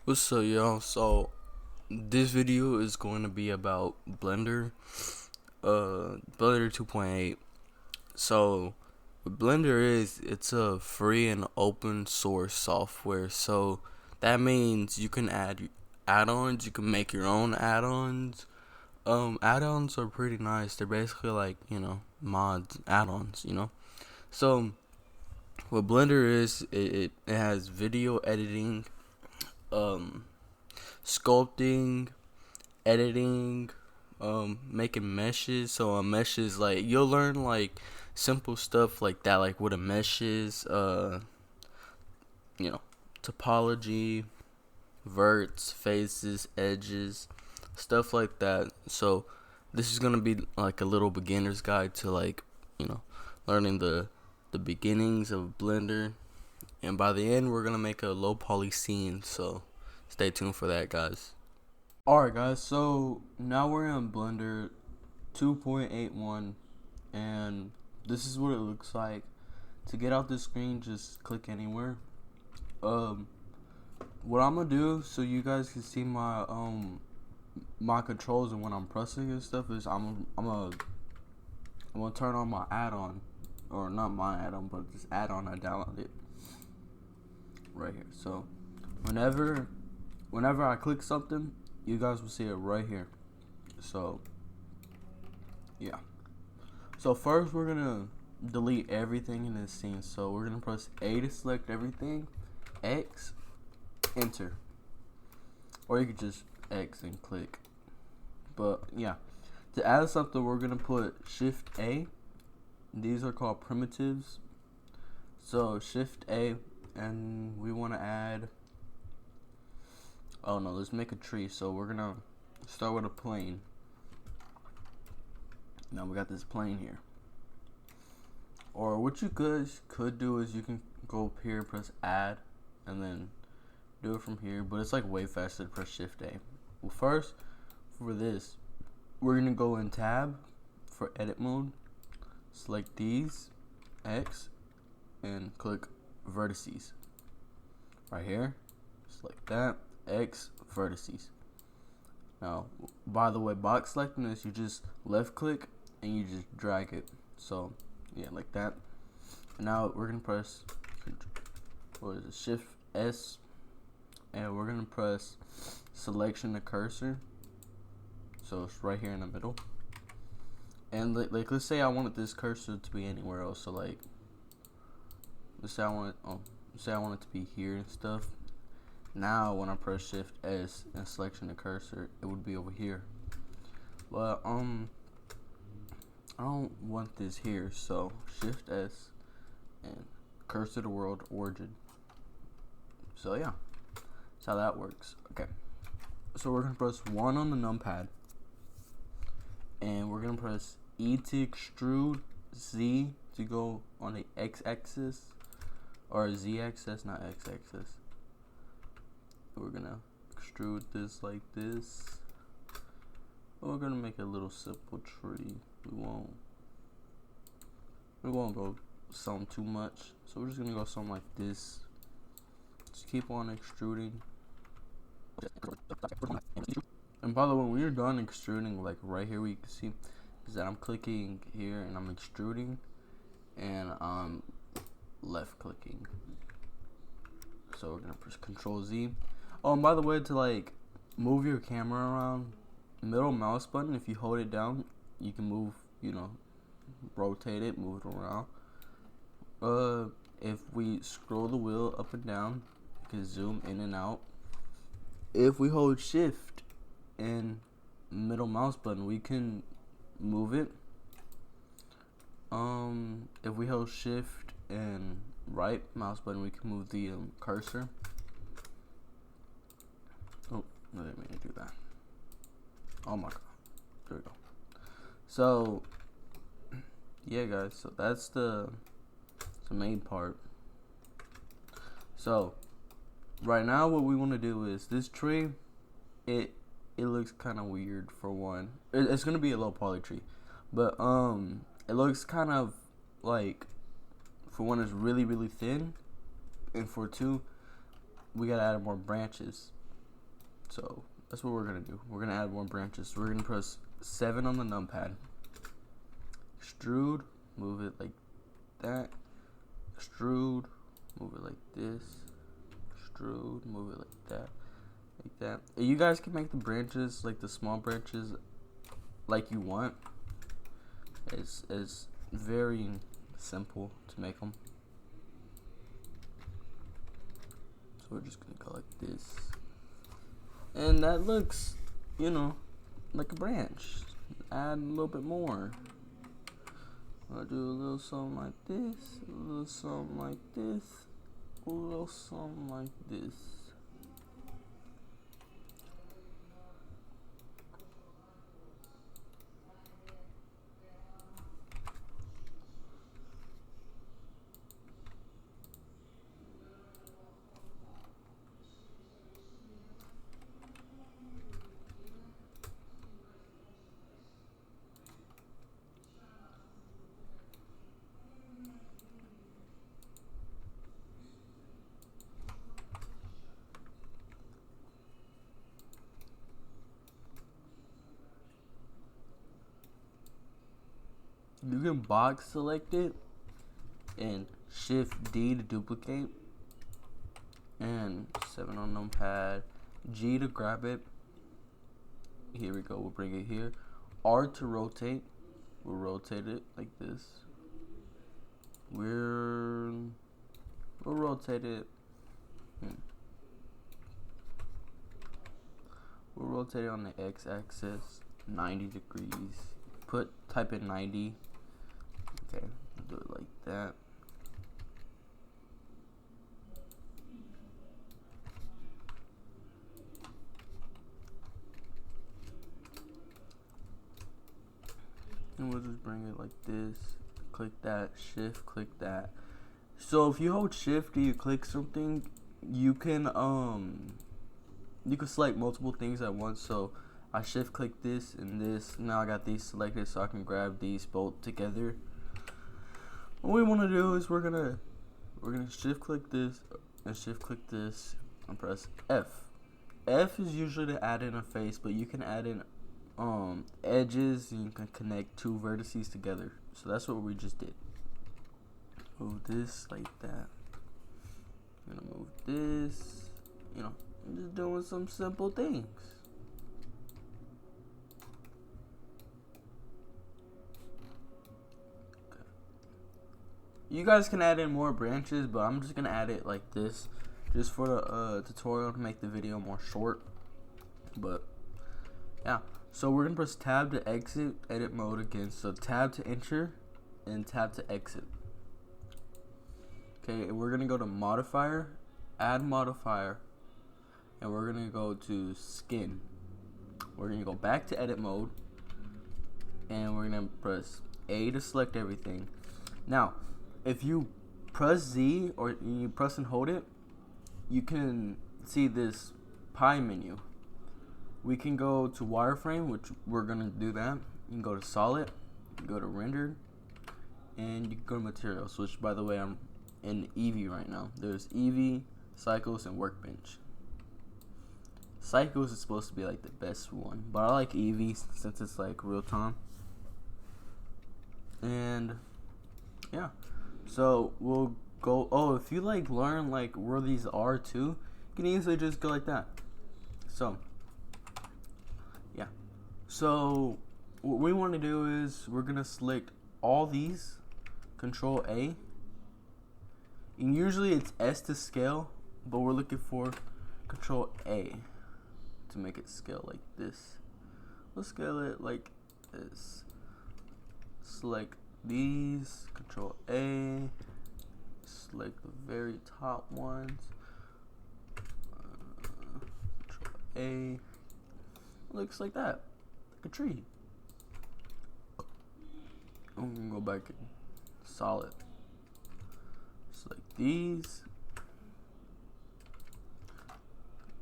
What's up, y'all? So this video is going to be about Blender 2.8. So what Blender is, it's a free and open source software. So that means you can add add-ons. You can make your own add-ons. Add-ons are pretty nice. They're basically like mods, add-ons. So what Blender is, it has video editing, um, sculpting, editing, making meshes. So a mesh is like you'll learn like simple stuff like that, like what a mesh is. You know, topology, verts, faces, edges, stuff like that. So this is gonna be like a little beginner's guide to like you know learning the beginnings of Blender, and by the end we're gonna make a low poly scene. So stay tuned for that, guys. Alright, guys, so now we're in Blender 2.81, and this is what it looks like. To get out this screen, just click anywhere. Um, what I'm gonna do so you guys can see my controls and when I'm pressing and stuff is I'm gonna turn on my add-on, or not my add-on, but this add-on I downloaded right here. So whenever I click something, you guys will see it right here. So yeah. So first we're gonna delete everything in this scene. So we're gonna press A to select everything, X, enter. Or you could just X and click. But yeah. To add something, we're gonna put Shift A. These are called primitives. So Shift A, and we wanna add, oh no, let's make a tree. So we're gonna start with a plane. Now we got this plane here. Or what you could do is you can go up here, press add, and then do it from here. But it's like way faster to press Shift A. Well, first for this, we're gonna go in tab for edit mode. Select these, X, and click vertices. Right here, select that, X, vertices. Now, by the way, box selecting this, you just left click and you just drag it. So yeah, like that. And now we're gonna press Shift S, and we're gonna press selection to cursor. So it's right here in the middle. And like let's say I wanted this cursor to be anywhere else. So like let's say I want it to be here and stuff. Now when I press Shift S and selection to cursor, it would be over here. But I don't want this here, so Shift S and cursor to world origin. So yeah, that's how that works. Okay, so we're gonna press 1 on the numpad, and we're gonna press E to extrude, Z to go on the x-axis, or z-axis, not x-axis. We're gonna extrude this like this. We're gonna make a little simple tree. We won't go some too much, so we're just gonna go something like this. Just keep on extruding. And by the way, when you're done extruding, like right here, what you can see is that I'm clicking here and I'm extruding, and I'm left clicking. So we're gonna press Control Z. Oh, and by the way, to like move your camera around, middle mouse button, if you hold it down, you can move, rotate it, move it around. If we scroll the wheel up and down, you can zoom in and out. If we hold Shift and middle mouse button, we can move it. If we hold Shift and right mouse button, we can move the cursor. Oh, I didn't mean to do that. Oh my god. There we go. So yeah, guys, so that's the main part. So right now what we want to do is this tree, it looks kind of weird. For one, it's gonna be a low poly tree, but it looks kind of like, for one, it's really thin, and for two, we gotta add more branches. So that's what we're gonna do. We're gonna add more branches. We're gonna press 7 on the numpad. Extrude, move it like that. Extrude, move it like this. Extrude, move it like that. Like that. You guys can make the branches, like the small branches, like you want. It's very simple to make them. So we're just gonna go like this. And that looks, you know, like a branch. Add a little bit more. I'll do a little something like this, a little something like this, a little something like this. You can box select it and Shift D to duplicate, and 7 on numpad, G to grab it. Here we go, we'll bring it here. R to rotate, we'll rotate it like this. We'll rotate it. We'll rotate it on the x-axis 90 degrees. Type in 90. Okay, do it like that. And we'll just bring it like this. Click that, shift, click that. So if you hold shift and you click something, you can select multiple things at once. So I shift click this and this. Now I got these selected, so I can grab these both together. What we want to do is we're gonna shift click this and shift click this and press F. F is usually to add in a face, but you can add in edges, and you can connect 2 vertices together. So that's what we just did. Move this like that. I'm gonna move this. You know, I'm just doing some simple things. You guys can add in more branches, but I'm just gonna add it like this, just for the tutorial to make the video more short. But yeah, so we're gonna press tab to exit edit mode again. So tab to enter and tab to exit. Okay, and we're gonna go to modifier, add modifier, and we're gonna go to skin. We're gonna go back to edit mode, and we're gonna press A to select everything. Now, if you press Z or you press and hold it, you can see this pie menu. We can go to wireframe, which we're gonna do that. You can go to solid, you go to render, and you can go to materials, which by the way I'm in Eevee right now. There's Eevee, Cycles, and Workbench. Cycles is supposed to be like the best one, but I like Eevee since it's like real time. And yeah, so we'll go. Oh, if you like learn like where these are too, you can easily just go like that. So yeah, so what we want to do is we're gonna select all these, Control A, and usually it's S to scale, but we're looking for Control A to make it scale like this. We'll scale it like this. Select these, Control A, select the very top ones, Control A. Looks like that, like a tree. I'm gonna go back in solid. Select these,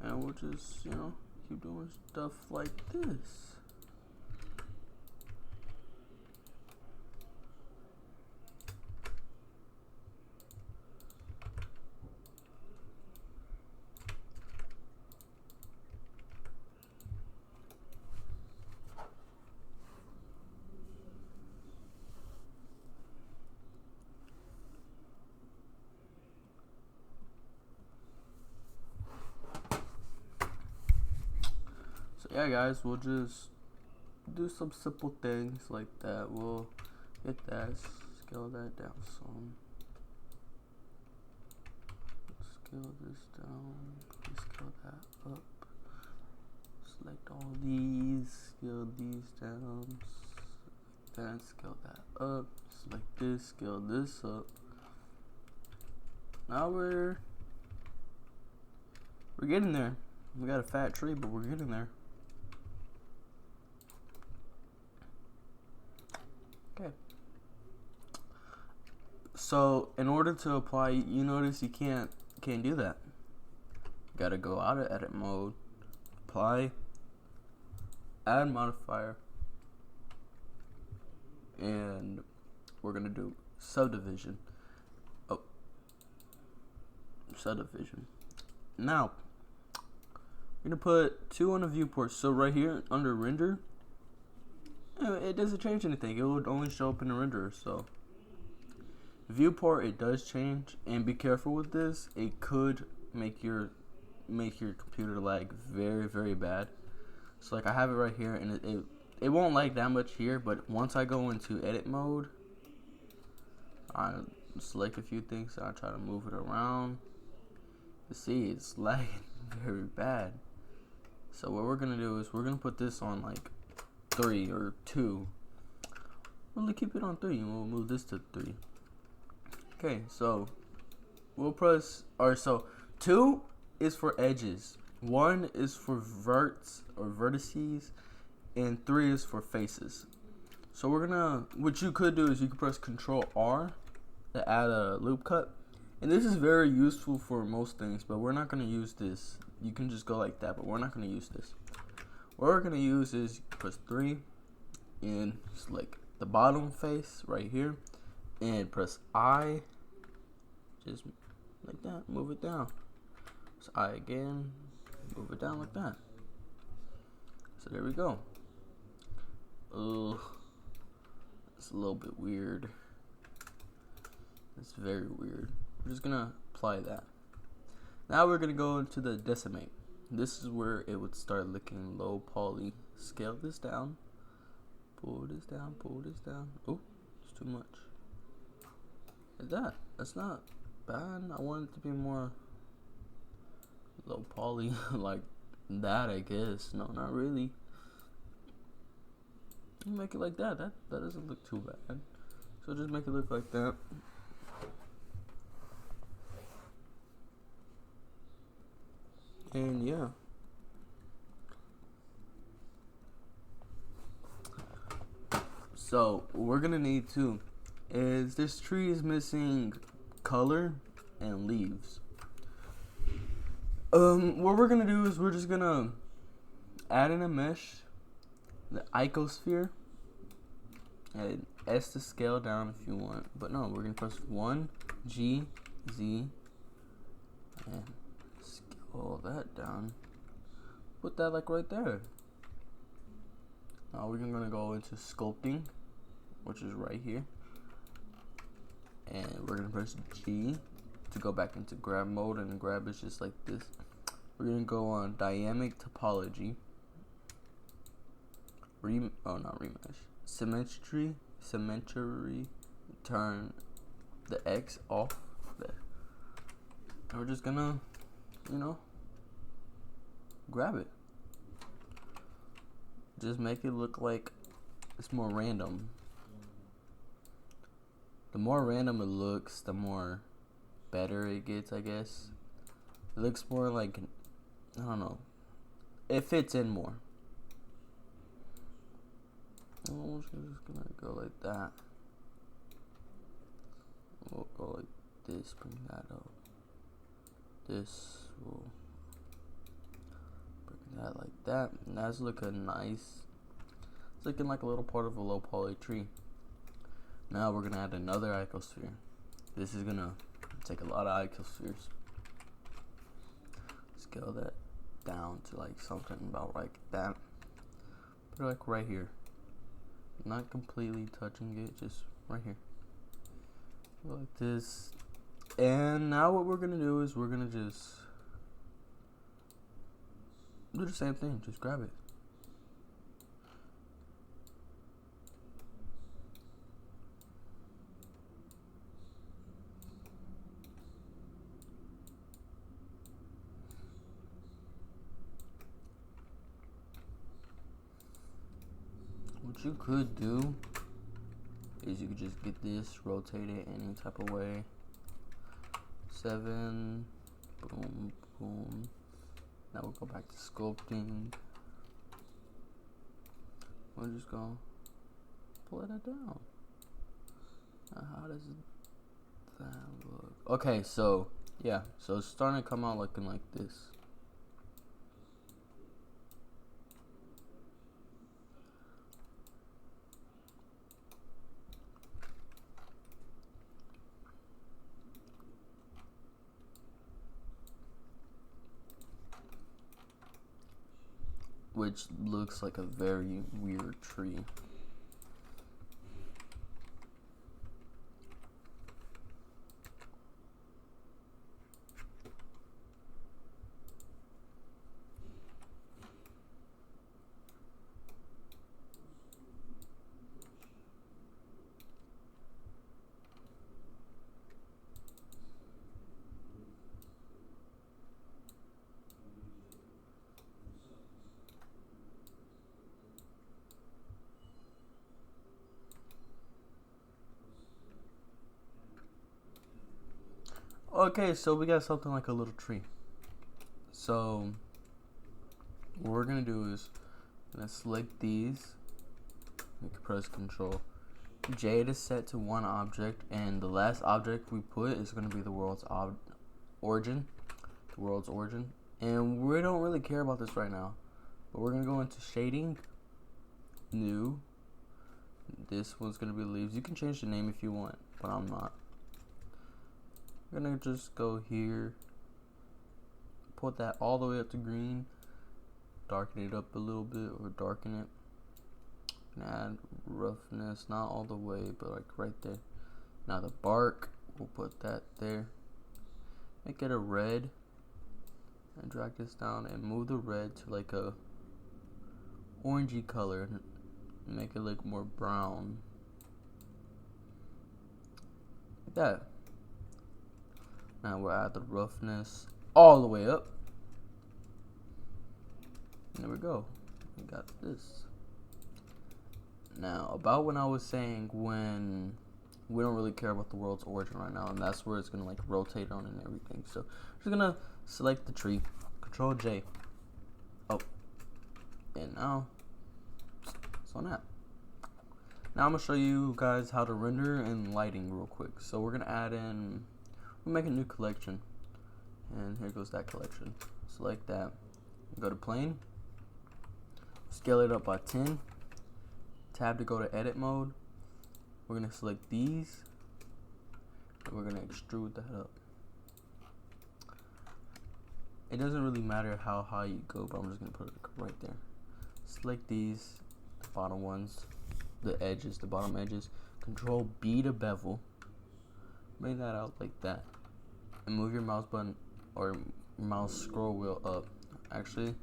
and we'll just, you know, keep doing stuff like this. yeah, guys, we'll just do some simple things like that. We'll get that, scale that down some. Scale this down, scale that up. Select all these, scale these down, then scale that up. Select this, scale this up. Now we're getting there. We got a fat tree, but we're getting there. Okay. So in order to apply, you notice you can't do that. You gotta go out of edit mode, apply, add modifier, and we're gonna do subdivision. Oh, subdivision. Now we're gonna put 2 on the viewport. So right here under render, it doesn't change anything. It would only show up in the renderer. So viewport, it does change, and be careful with this. It could make your computer lag very, very bad. So like I have it right here, and it won't lag that much here, but once I go into edit mode, I select a few things and I try to move it around. You see, it's lagging very bad. So what we're gonna do is we're gonna put this on like 3 or 2. We'll keep it on 3 and we'll move this to 3. Okay, so we'll press, or so 2 is for edges, 1 is for verts or vertices, and 3 is for faces. So we're gonna, what you could do is you could press Control R to add a loop cut, and this is very useful for most things, but we're not gonna use this. You can just go like that, but we're not gonna use this. What we're gonna use is press 3 and select the bottom face right here, and press I, just like that, move it down. So I again, move it down like that. So there we go. Ugh, it's a little bit weird. It's very weird. We're just gonna apply that. Now we're gonna go into the decimate. This is where it would start looking low poly. Scale this down. Pull this down, pull this down. Oh, it's too much. Like that. That's not bad. I want it to be more low poly like that, I guess. No, not really. Make it like that. That doesn't look too bad. So just make it look like that. And yeah. So what we're gonna need too is this tree is missing color and leaves. What we're gonna do is we're just gonna add in a mesh, the icosphere, and S to scale down if you want. But no, we're gonna press 1, G, Z, and scale that down. Put that like right there. Now we're gonna go into sculpting, which is right here, and we're gonna press G to go back into grab mode, and grab is just like this. We're gonna go on dynamic topology, not remesh, symmetry, turn the X off there. And we're just gonna, grab it. Just make it look like it's more random. The more random it looks, the more better it gets, I guess. It looks more like, I don't know, it fits in more. I'm just gonna go like that. We'll go like this, bring that up. This will bring that like that. And that's looking nice. It's looking like a little part of a low poly tree. Now we're gonna add another icosphere. This is gonna take a lot of icospheres. Scale that down to like something about like that. Put it like right here. Not completely touching it, just right here. Like this. And now what we're gonna do is we're gonna just do the same thing. Just grab it. what you could do is you could just get this, rotate it any type of way. 7, boom, boom. Now we'll go back to sculpting. We're just gonna pull that down. Now how does that look? Okay, so yeah, so it's starting to come out looking like this. Which looks like a very weird tree. Okay, so we got something like a little tree. So what we're gonna do is I'm gonna select these. We can press Control J to set to one object, and the last object we put is gonna be the world's origin. The world's origin, and we don't really care about this right now. But we're gonna go into shading, new. This one's gonna be leaves. You can change the name if you want, but I'm not. I'm gonna just go here, put that all the way up to green, darken it up a little bit, or darken it, and add roughness, not all the way, but like right there. Now the bark, we'll put that there, make it a red, and drag this down and move the red to like a orangey color, and make it look more brown, like that. Now we'll add the roughness all the way up. There we go. We got this. Now, about when I was saying when we don't really care about the world's origin right now, and that's where it's gonna like rotate on and everything. So I'm just gonna select the tree, Control J. Oh, and now it's on that. Now I'm gonna show you guys how to render and lighting real quick. So we're gonna add in. We'll make a new collection, and here goes that collection. Select that, go to plane, scale it up by 10, tab to go to edit mode. We're gonna select these, and we're gonna extrude that up. It doesn't really matter how high you go, but I'm just gonna put it right there. Select these, the bottom ones, the edges, the bottom edges. Control B to bevel. Bring that out like that, and move your mouse button or mouse scroll wheel up. Actually,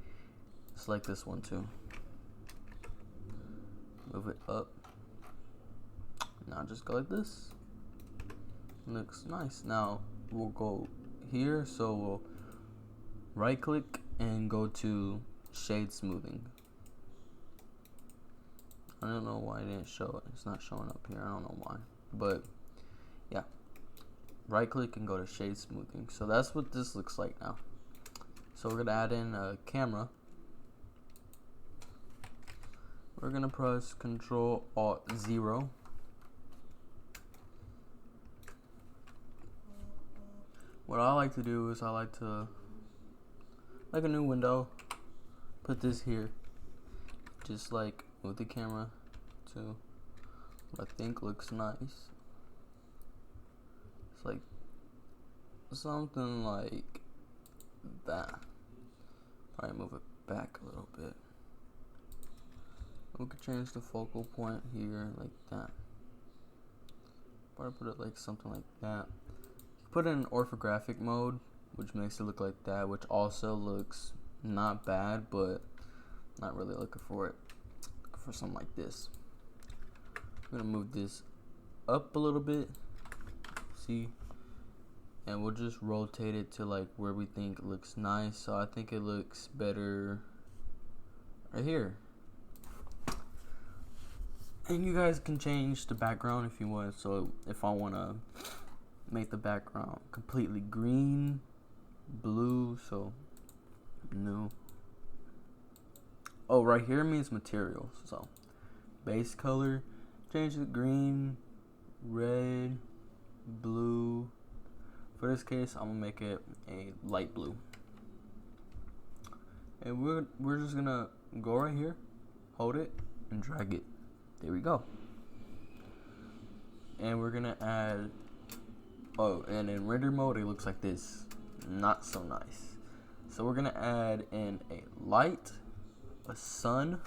select this one too. Move it up. Now just go like this. Looks nice. Now we'll go here, so we'll right click and go to shade smoothing. I don't know why it didn't show it. It's not showing up here. I don't know why, but yeah. Right click and go to shade smoothing. So that's what this looks like now. So we're gonna add in a camera. We're gonna press Control Alt 0. What I like to do is I like to like a new window, put this here, just like move the camera to what I think looks nice. It's like something like that. Probably move it back a little bit. We could change the focal point here like that. Probably put it like something like that. Put it in orthographic mode, which makes it look like that, which also looks not bad, but not really looking for it. Looking for something like this. I'm gonna move this up a little bit. See, and we'll just rotate it to like where we think it looks nice. So I think it looks better right here. And you guys can change the background if you want. So if I want to make the background completely green, blue, so new. Oh, right here means materials. So base color, change it green, red, blue. For this case, I'm gonna make it a light blue. And we're just gonna go right here, hold it, and drag it. There we go. And we're gonna add, oh, and in render mode it looks like this. Not so nice. So we're gonna add in a light, a sun,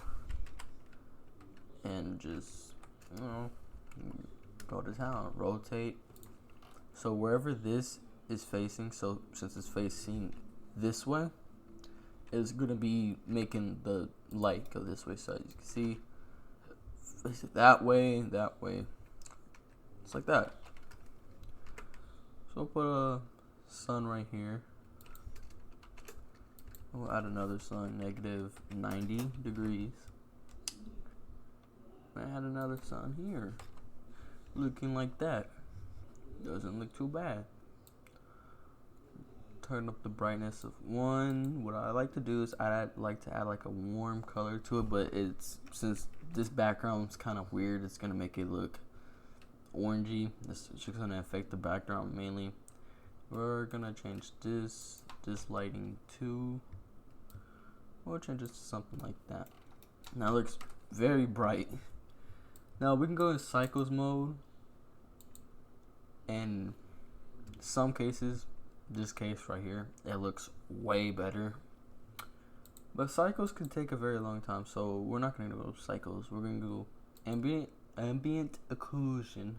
and just, you know, go to town, rotate. So wherever this is facing, so since it's facing this way, it's gonna be making the light go this way. So as you can see, face it that way, it's like that. So I'll put a sun right here. We'll add another sun, negative 90 degrees. Add another sun here, looking like that. Doesn't look too bad. Turn up the brightness of 1. What I like to do is like to add like a warm color to it, but since this background's kind of weird, it's gonna make it look orangey. It's just gonna affect the background mainly. We're gonna change this lighting to, we'll change it to something like that. Now it looks very bright. Now we can go in cycles mode, and some cases, this case right here, it looks way better. But cycles can take a very long time, so we're not gonna go cycles. We're gonna go ambient occlusion.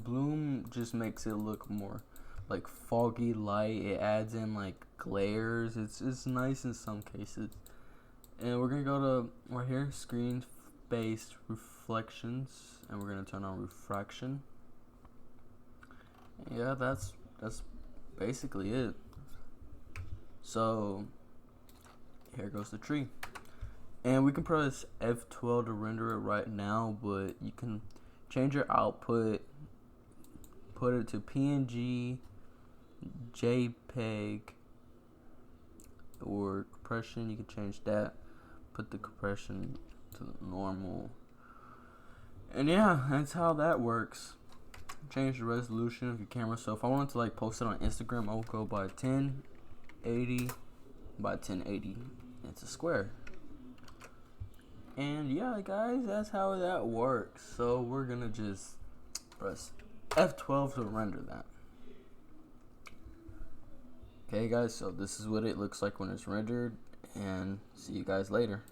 Bloom just makes it look more like foggy light. It adds in like glares. It's nice in some cases. And we're gonna go to right here, screen based reflections, and we're gonna turn on refraction. Yeah, that's basically it. So here goes the tree, and we can press F12 to render it right now, but you can change your output, put it to PNG, JPEG, or compression. You can change that, put the compression to normal, and yeah, that's how that works. Change the resolution of your camera. So if I wanted to like post it on Instagram, I would go by 1080 by 1080. It's a square. And yeah, guys, that's how that works. So we're gonna just press F12 to render that. Okay, guys, so this is what it looks like when it's rendered, and see you guys later.